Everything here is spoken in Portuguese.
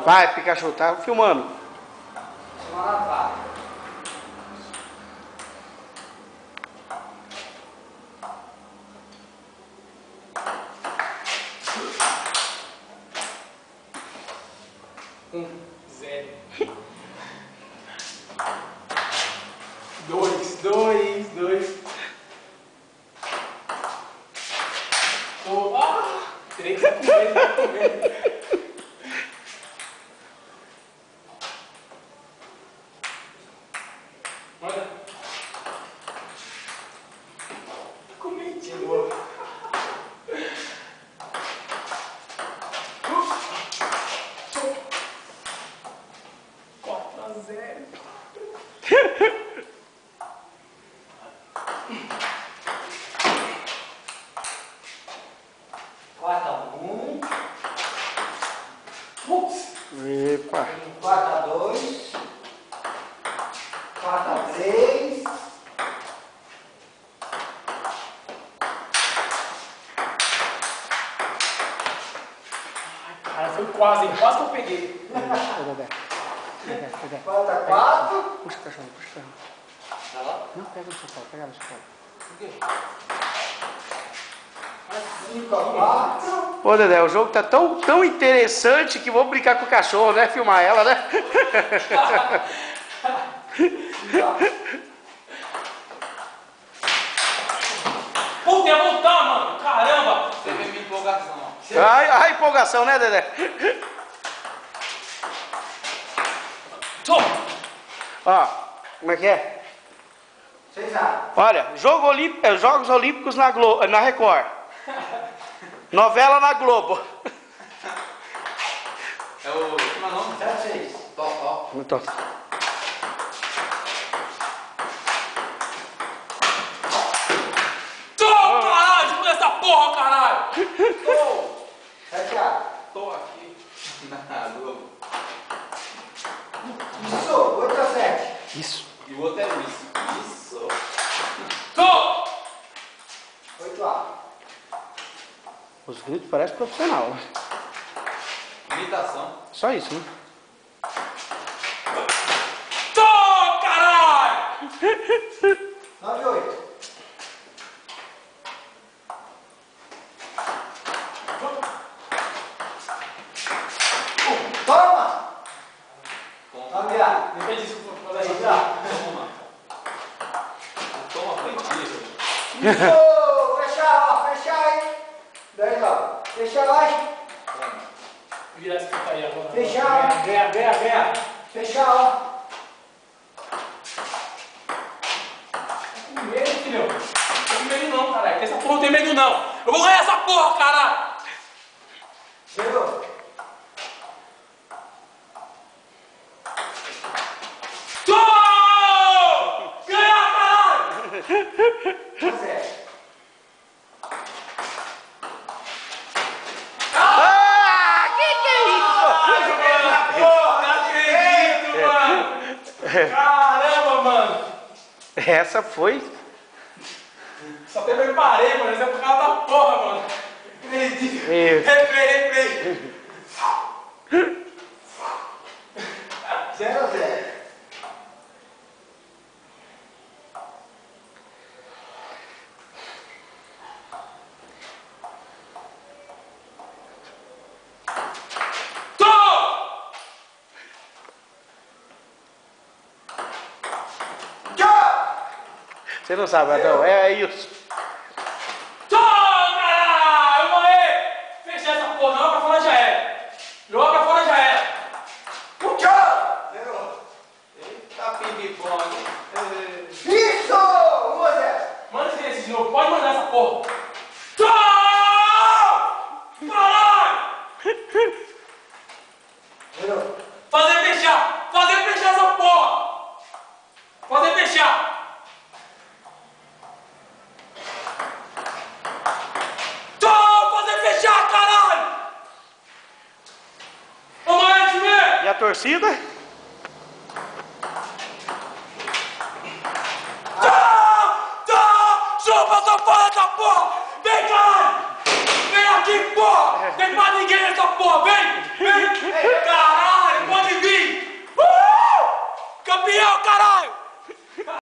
Vai, Pikachu, tá filmando. Zero. Dois. Três, tá comendo. Olha. Tá comendo de novo. 4-0. Epa. 4-2, 4-3. Cara, foi quase, hein? Quase que eu peguei. 4-4. Puxa o cachorro, puxa o cachorro. Tá lá? Não, pega no sofá, pega no sofá. Por quê? 5-4. Ô, Dedé, o jogo tá tão interessante que vou brincar com o cachorro, né? Filmar ela, né? Puta, ia voltar, mano. Caramba. Você vê minha empolgação. Ai, empolgação, né, Dedé? Toma. Ó, como é que é? 6-0. Olha, Jogos Olímpicos na Record. Novela na Globo. É o... Como é o nome? 7-6. Top. Então, Toma, caralho. Segura essa porra, caralho. 7-A. Tô aqui. Na Globo. Isso, 8-7. isso. E o outro é isso. Isso. Toma. 8-A. Os gritos parecem profissional. Né? Imitação. Só isso, né? Toma, caralho. 9-8. Toma! 9-A. Depois disso, eu vou fazer 10-A. Toma, feitiço. Isso! Fecha aí. 10-A. Fecha aí. Virar essa fita aí agora. Fechar. Ganha. Fecha, ó. Com medo, filho. Não tô com medo não, caralho. Essa porra não tem medo não. Eu vou ganhar essa porra, caralho. Zero. Toma! Ganhar, caralho! 1-0. Ah, que é isso? Porra, não acredito, mano. Caramba, mano. Essa foi. Só até preparei, mano. Essa é por causa da porra, mano. Acredito. Replay. 0-0. Você não sabe, Adão. É isso. Toma, caralho! Eu vou morrer! Fechar essa porra, joga pra fora já era. Joga pra fora já era. Zero. Eita, ping-pong. Isso! 1-0. Manda esse de novo, pode mandar essa porra. Toma! Caralho! Zero. Fazer fechar essa porra! Fazer fechar! E a torcida? Chupa essa porra dessa porra! Vem, caralho! Vem aqui, porra! Tem mais ninguém nessa porra! Vem! Caralho! caralho!